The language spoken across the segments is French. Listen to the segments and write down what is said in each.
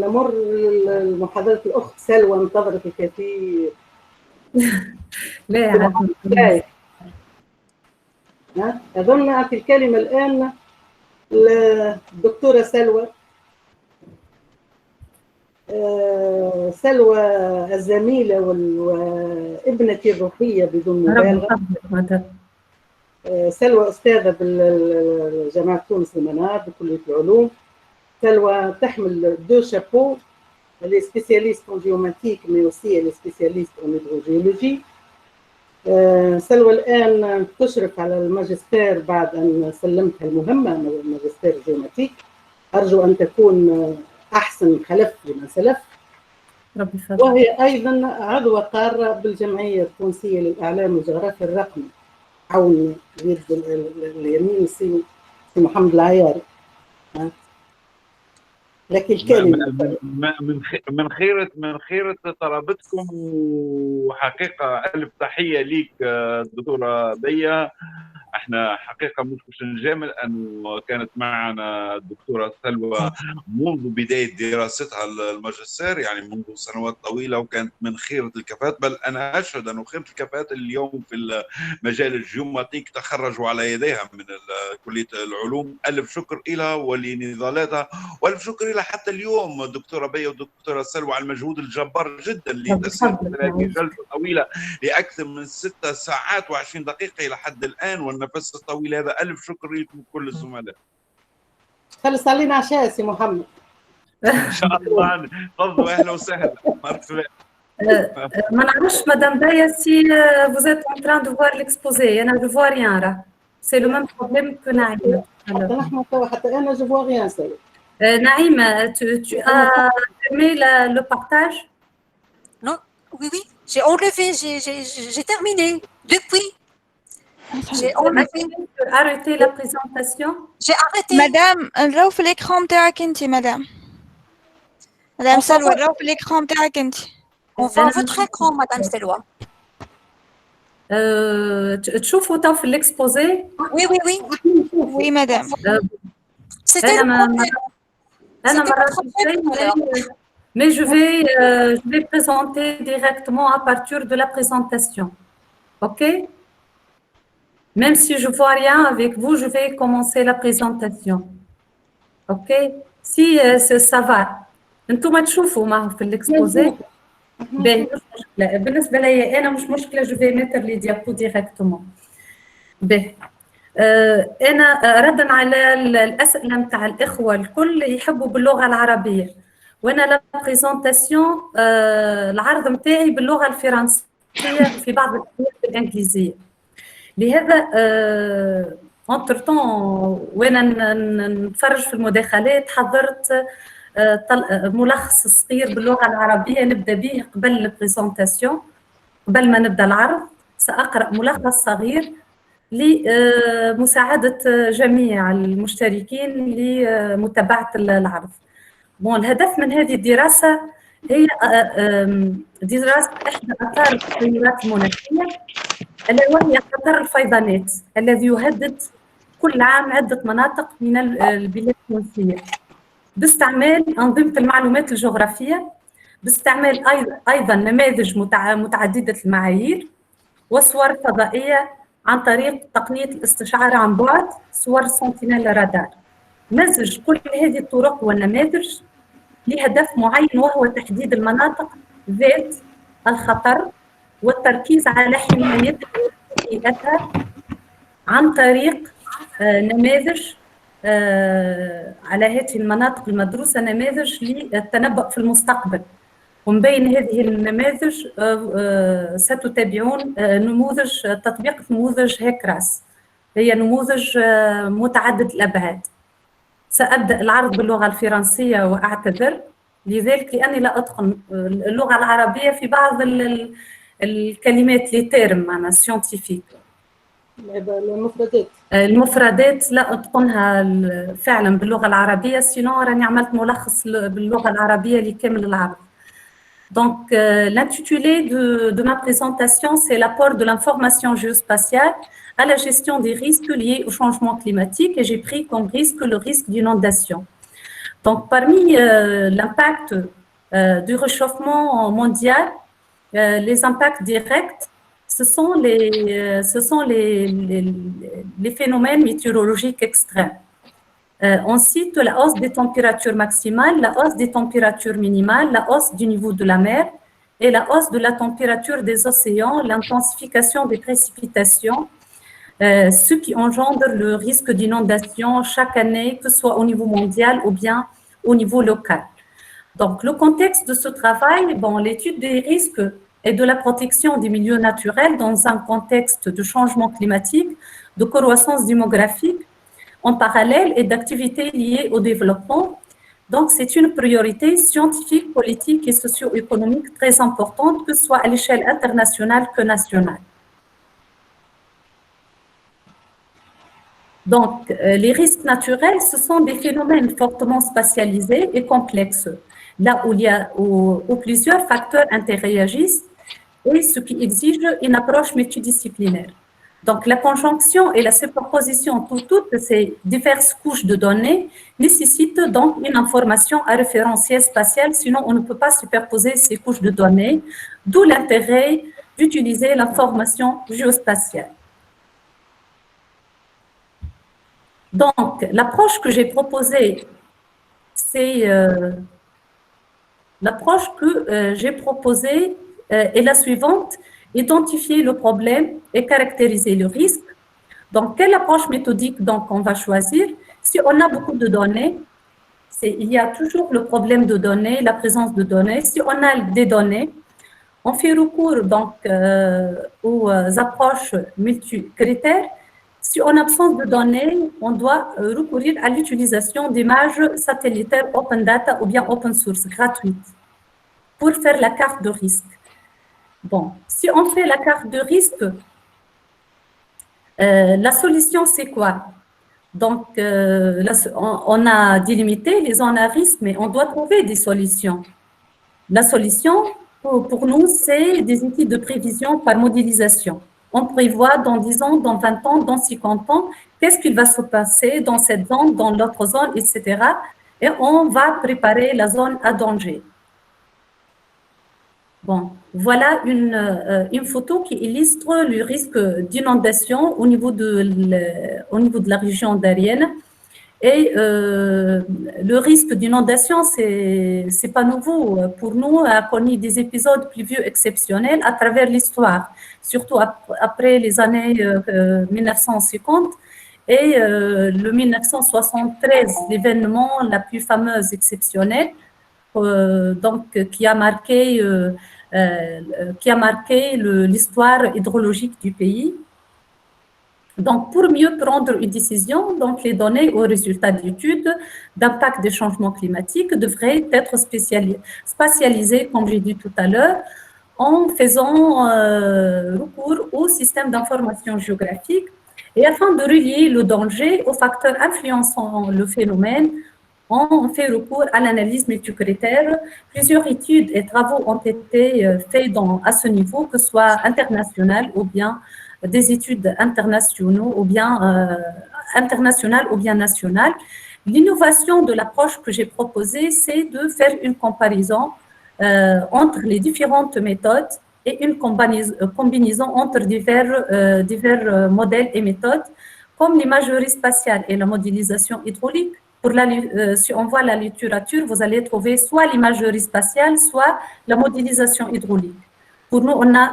نمر المحاضرة الأخت سلوى انتظرت الكثير. لا أظن أعطي الكلمة الآن للدكتورة سلوى. سلوى الزميلة وابنتي الروحية بدون مبالغة. سلوى أستاذة بجامعة تونس المنار بكلية العلوم. سلوى تحمل دو شابو، les spécialistes en géomatique mais aussi les spécialistes en hydrogéologie. سلوى الآن تشرف على الماجستير بعد أن سلمتها المهمة ماجستير جيوماتيك. أرجو أن تكون أحسن خلف لما سلف. وهي أيضا عضوة قارة بالجمعية التونسية للإعلام والجغرافيا الرقمي. عون يد اليمين سي محمد العياري. لكن الكلمة من خيرة طلبتكم، وحقيقة ألف تحية ليك دكتورة بيا. احنا حقيقة مش نجامل أنه كانت معنا الدكتورة سلوى منذ بداية دراستها الماجستير، يعني منذ سنوات طويلة، وكانت من خيرة الكفاءات. بل أنا أشهد أنه خيرة الكفاءات اليوم في مجال الجيوماتيك تخرجوا على يديها من كلية العلوم. ألف شكر لها ولنضالاتها، وألف شكر لها حتى اليوم دكتورة بيا والدكتورة سلوى على المجهود الجبار جدا لتسير هذه جلسة طويلة لأكثر من 6 ساعات و20 دقيقة إلى حد الآن، والنفس الطويل هذا. ألف شكر لكم كل الزملاء. خلص علينا عشاء سي محمد. إن شاء الله. تفضلوا، أهلا وسهلا. مرحبا. ما نعرفش مدام بيا si vous êtes en train de voir l'exposé. أنا je vois rien là. C'est le même problème que Naïma. حتى أنا je vois rien ça. Naïma, tu as fermé le partage? Non, oui, j'ai enlevé, j'ai terminé depuis. J'ai enlevé. Arrêté la présentation. J'ai arrêté. Madame, نراو في l'écran نتاعك انت مدام سلوى. نراو في l'écran نتاعك انت. On voit votre écran, madame Selwa. تشوفوا تو في l'exposé? Oui. Oui madame. C'était mais je vais présenter directement à partir de la présentation. OK? Même si je vois rien avec vous, je vais commencer la présentation. OK? Si ça va. انتم تشوفوا ما في l'exposé. بالنسبة لي أنا مش مشكلة. je vais mettre les diapos directement. أنا ردا على الأسئلة متاع الإخوة الكل يحبوا باللغة العربية، وأنا لا بريزونتاسيون العرض متاعي باللغة الفرنسية في بعض الأحيان بالإنجليزية. لهذا انتر طون وأنا نتفرج في المداخلات حضرت ملخص صغير باللغة العربية نبدأ به قبل البريزونتاسيون. قبل ما نبدأ العرض سأقرأ ملخص صغير لمساعدة جميع المشتركين لمتابعة العرض. الهدف من هذه الدراسة هي دراسة إحدى آثار التغيرات المناخية، ألا وهي خطر الفيضانات الذي يهدد كل عام عدة مناطق من البلاد التونسية، باستعمال أنظمة المعلومات الجغرافية، باستعمال أيضا نماذج متعددة المعايير وصور فضائية عن طريق تقنية الاستشعار عن بعد، صور سنتينيل رادار. مزج كل هذه الطرق والنماذج لهدف معين، وهو تحديد المناطق ذات الخطر والتركيز على حمايتها عن طريق نماذج على هذه المناطق المدروسة، نماذج للتنبؤ في المستقبل. ومن بين هذه النماذج ستتابعون تطبيق نموذج هيكراس، هي نموذج متعدد الأبعاد. سأبدأ العرض باللغة الفرنسية وأعتذر لذلك لأني لا أتقن اللغة العربية في بعض الكلمات لي تيرم معنا سيونتيفيك. المفردات لا أتقنها فعلا باللغة العربية، سينو راني عملت ملخص باللغة العربية لكامل العرض. Donc, l'intitulé de ma présentation, c'est l'apport de l'information géospatiale à la gestion des risques liés au changement climatique, et j'ai pris comme risque le risque d'inondation. Donc, parmi l'impact du réchauffement mondial, les impacts directs, ce sont les phénomènes météorologiques extrêmes. On cite la hausse des températures maximales, la hausse des températures minimales, la hausse du niveau de la mer et la hausse de la température des océans, l'intensification des précipitations, ce qui engendre le risque d'inondation chaque année, que ce soit au niveau mondial ou bien au niveau local. Donc, le contexte de ce travail, l'étude des risques et de la protection des milieux naturels dans un contexte de changement climatique, de croissance démographique en parallèle et d'activités liées au développement. Donc, c'est une priorité scientifique, politique et socio-économique très importante, que ce soit à l'échelle internationale que nationale. Donc, les risques naturels, ce sont des phénomènes fortement spatialisés et complexes, là où plusieurs facteurs interréagissent et ce qui exige une approche multidisciplinaire. Donc, la conjonction et la superposition de toutes ces diverses couches de données nécessitent donc une information à référentiel spatial, sinon on ne peut pas superposer ces couches de données, d'où l'intérêt d'utiliser l'information géospatiale. Donc, l'approche que j'ai proposée, c'est est la suivante: identifier le problème et caractériser le risque. Donc, quelle approche méthodique donc on va choisir? Si on a beaucoup de données, il y a toujours le problème de données, la présence de données. Si on a des données, on fait recours donc aux approches multicritères. Si on a absence de données, on doit recourir à l'utilisation d'images satellitaires open data ou bien open source gratuites pour faire la carte de risque. Bon, si on fait la carte de risque, la solution c'est quoi? Donc, on a délimité les zones à risque, mais on doit trouver des solutions. La solution, pour nous, c'est des outils de prévision par modélisation. On prévoit dans 10 ans, dans 20 ans, dans 50 ans, qu'est-ce qu'il va se passer dans cette zone, dans l'autre zone, etc. Et on va préparer la zone à danger. Bon, voilà une photo qui illustre le risque d'inondation au niveau de la région d'Ariène. Et le risque d'inondation, c'est pas nouveau. Pour nous, a connu des épisodes pluvieux exceptionnels à travers l'histoire, surtout après les années 1950 et le 1973, l'événement la plus fameuse exceptionnelle, donc qui a marqué l'histoire hydrologique du pays. Donc, pour mieux prendre une décision, donc les données aux résultats d'études d'impact des changements climatiques devraient être spatialisées, comme j'ai dit tout à l'heure, en faisant recours au système d'information géographique. Et afin de relier le danger aux facteurs influençant le phénomène, on fait recours à l'analyse multicritère. Plusieurs études et travaux ont été faits à ce niveau, que ce soit international ou bien des études internationales ou bien nationales. L'innovation de l'approche que j'ai proposée, c'est de faire une comparaison entre les différentes méthodes et une combinaison entre divers modèles et méthodes, comme l'imagerie spatiale et la modélisation hydraulique. Si on voit la littérature, vous allez trouver soit l'imagerie spatiale, soit la modélisation hydraulique. Pour nous, on a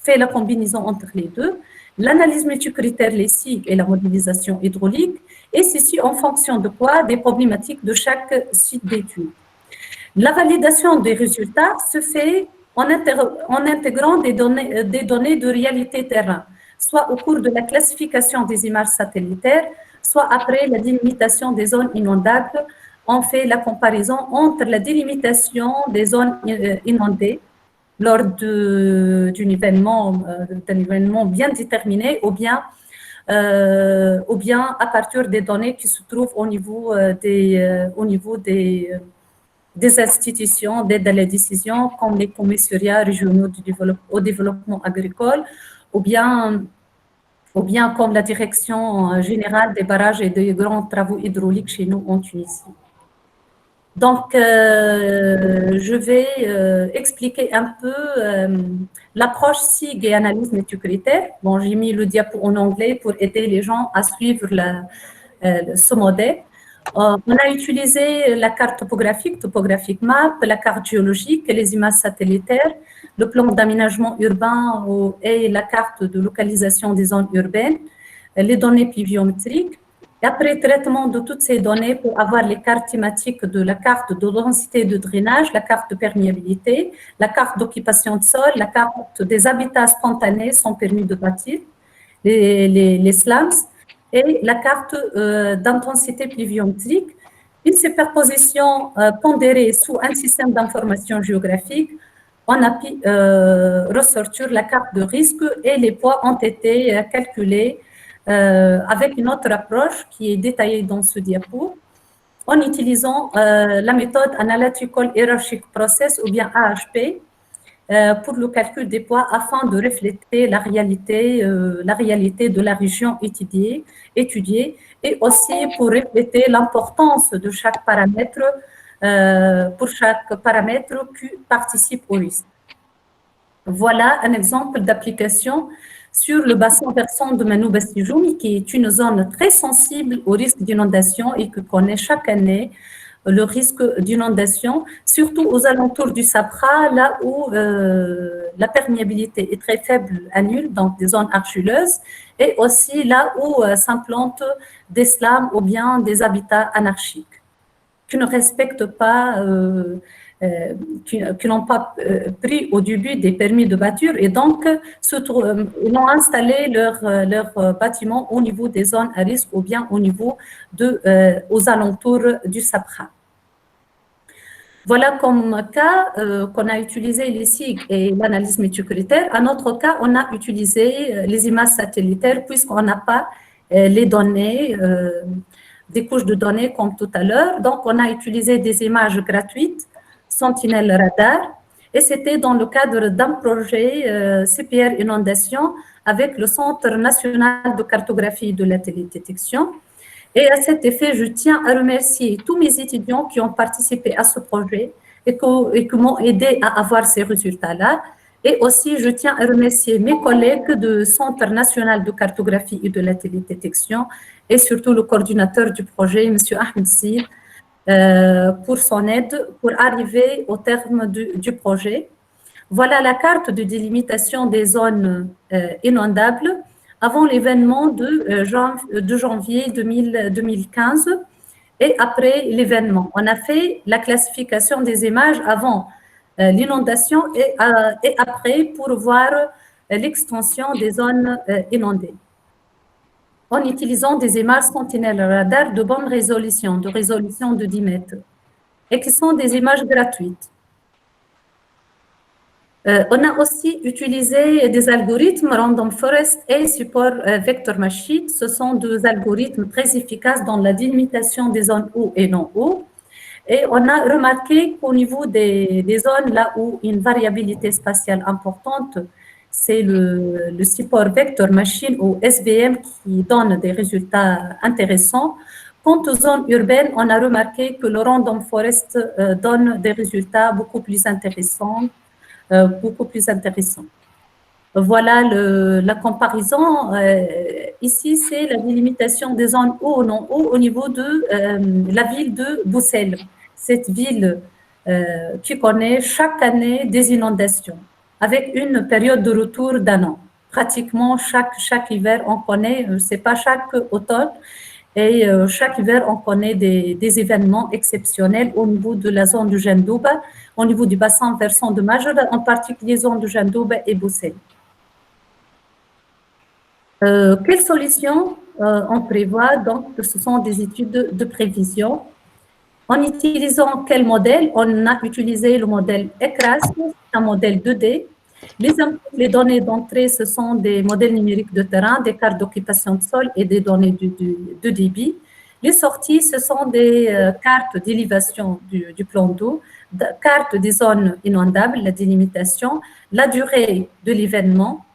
fait la combinaison entre les deux. L'analyse multicritère, les SIG et la modélisation hydraulique, et ceci en fonction de quoi? Des problématiques de chaque site d'étude. La validation des résultats se fait en intégrant des données de réalité terrain, soit au cours de la classification des images satellitaires, soit après la délimitation des zones inondables. On fait la comparaison entre la délimitation des zones inondées lors d'un événement bien déterminé ou bien à partir des données qui se trouvent au niveau des institutions d'aide à la décision comme les commissariats régionaux au développement agricole ou bien comme la direction générale des barrages et des grands travaux hydrauliques chez nous en Tunisie. Donc, je vais expliquer un peu l'approche SIG et analyse multicritère. Bon, j'ai mis le diapo en anglais pour aider les gens à suivre ce modèle. On a utilisé la carte topographique map, la carte géologique, les images satellitaires, le plan d'aménagement urbain et la carte de localisation des zones urbaines, les données pluviométriques. Et après traitement de toutes ces données pour avoir les cartes thématiques de la carte de densité de drainage, la carte de perméabilité, la carte d'occupation de sol, la carte des habitats spontanés sans permis de bâtir, les slums, et la carte d'intensité pluviométrique, une superposition pondérée sous un système d'information géographique. On a pu ressortir la carte de risque et les poids ont été calculés avec une autre approche qui est détaillée dans ce diapo, en utilisant la méthode Analytical Hierarchic Process ou bien AHP pour le calcul des poids afin de refléter la réalité de la région étudiée et aussi pour refléter l'importance de chaque paramètre qui participe au risque. Voilà un exemple d'application sur le bassin versant de Manouba-Sijoumi, qui est une zone très sensible au risque d'inondation et qui connaît chaque année le risque d'inondation, surtout aux alentours du Sapra, là où la perméabilité est très faible à nulle, donc des zones argileuses, et aussi là où s'implantent des slams ou bien des habitats anarchiques qui ne respectent pas qui n'ont pas pris au début des permis de bâtir et donc ils ont installé leur bâtiment au niveau des zones à risque ou bien au niveau aux alentours du Sapra. Voilà comme cas qu'on a utilisé les SIG et l'analyse multicritère. À notre cas, on a utilisé les images satellitaires puisqu'on n'a pas les données, des couches de données comme tout à l'heure. Donc, on a utilisé des images gratuites, Sentinelle Radar, et c'était dans le cadre d'un projet CPR Inondation avec le Centre national de cartographie de la télédétection. Et à cet effet, je tiens à remercier tous mes étudiants qui ont participé à ce projet et qui m'ont aidé à avoir ces résultats-là. Et aussi, je tiens à remercier mes collègues du Centre national de cartographie et de la télédétection et surtout le coordinateur du projet, M. Ahmed Sil, pour son aide pour arriver au terme du projet. Voilà la carte de délimitation des zones inondables avant l'événement de janvier 2015 et après l'événement. On a fait la classification des images avant l'inondation et après pour voir l'extension des zones inondées. En utilisant des images Sentinelle Radar de bonne résolution, de résolution de 10 mètres, et qui sont des images gratuites. On a aussi utilisé des algorithmes Random Forest et Support Vector Machine. Ce sont deux algorithmes très efficaces dans la délimitation des zones hauts et non hauts. Et on a remarqué qu'au niveau des zones là où une variabilité spatiale importante, c'est le support Vector Machine ou SVM qui donne des résultats intéressants. Quant aux zones urbaines, on a remarqué que le Random Forest donne des résultats beaucoup plus intéressants. Voilà la comparaison. Ici, c'est la délimitation des zones haut ou non haut au niveau de la ville de Boussel. Cette ville qui connaît chaque année des inondations, avec une période de retour d'un an. Pratiquement chaque hiver, on connaît, c'est pas chaque automne, et chaque hiver, on connaît des événements exceptionnels au niveau de la zone de Jendouba, au niveau du bassin versant de Majorda, en particulier zone de Jendouba et Boussel. Quelles solutions on prévoit? Donc, ce sont des études de prévision. En utilisant quel modèle? On a utilisé le modèle ECRAS, un modèle 2D. Les données d'entrée, ce sont des modèles numériques de terrain, des cartes d'occupation de sol et des données de débit. Les sorties, ce sont des cartes d'élévation du plan d'eau, cartes des zones inondables, la délimitation, la durée de l'événement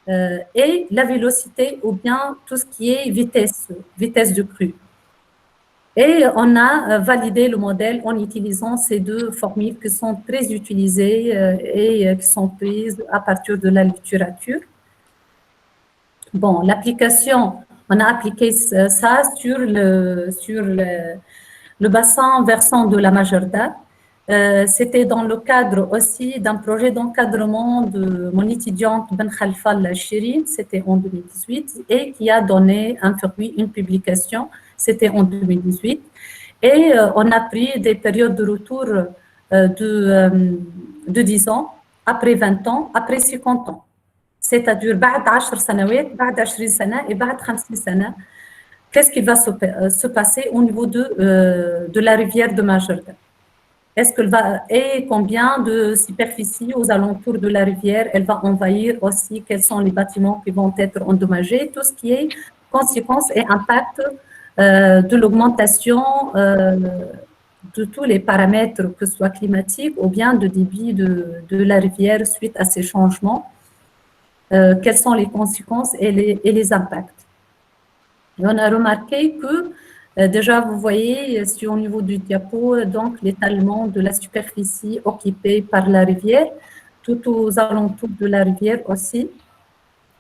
et la vélocité ou bien tout ce qui est vitesse de crue. Et on a validé le modèle en utilisant ces deux formules qui sont très utilisées et qui sont prises à partir de la littérature. Bon, l'application, on a appliqué ça sur le bassin versant de la Majorda. C'était dans le cadre aussi d'un projet d'encadrement de mon étudiante Ben Khalfa Shirin, c'était en 2018, et qui a donné un fruit, une publication, c'était en 2018. Et on a pris des périodes de retour de 10 ans, après 20 ans, après 50 ans. C'est-à-dire, بعد 10 سنوات, بعد 20 سنة et بعد 50 سنة, qu'est-ce qui va se passer au niveau de la rivière de Majorda? Est-ce qu'elle va, et combien de superficie aux alentours de la rivière elle va envahir aussi? Quels sont les bâtiments qui vont être endommagés? Tout ce qui est conséquences et impact de l'augmentation de tous les paramètres, que ce soit climatiques ou bien de débit de la rivière suite à ces changements. Quelles sont les conséquences et les impacts. Et on a remarqué que déjà, vous voyez, si au niveau du diapo, donc l'étalement de la superficie occupée par la rivière, tout aux alentours de la rivière aussi.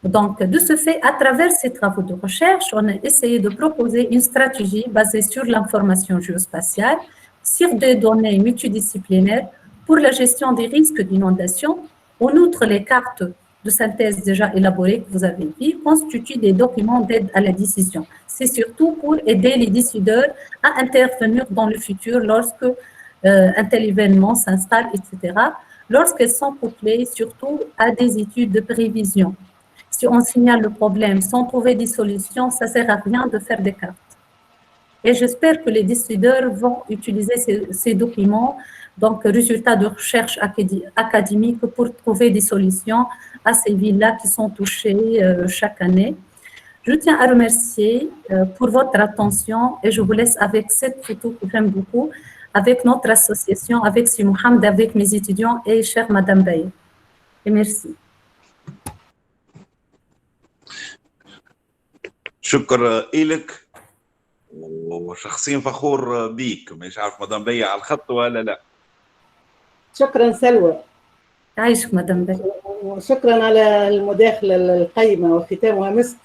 Donc, de ce fait, à travers ces travaux de recherche, on a essayé de proposer une stratégie basée sur l'information géospatiale, sur des données multidisciplinaires pour la gestion des risques d'inondation. En outre, les cartes de synthèse déjà élaborées que vous avez vues constituent des documents d'aide à la décision. C'est surtout pour aider les décideurs à intervenir dans le futur lorsque un tel événement s'installe, etc., lorsqu'elles sont couplées surtout à des études de prévision. Si on signale le problème sans trouver des solutions, ça ne sert à rien de faire des cartes. Et j'espère que les décideurs vont utiliser ces documents, donc résultats de recherche académique, pour trouver des solutions à ces villes-là qui sont touchées chaque année. Je tiens à remercier pour votre attention et je vous laisse avec cette photo que j'aime beaucoup, avec notre association, avec Si Mohamed, avec mes étudiants et chère Madame Baye. Et merci. شكرا إلك وشخصيا فخور بيك. مش عارف مدام بيا على الخط ولا لا. شكرا سلوى. عايشك مدام بيا. وشكرا على المداخلة القيمة وختامها مسك.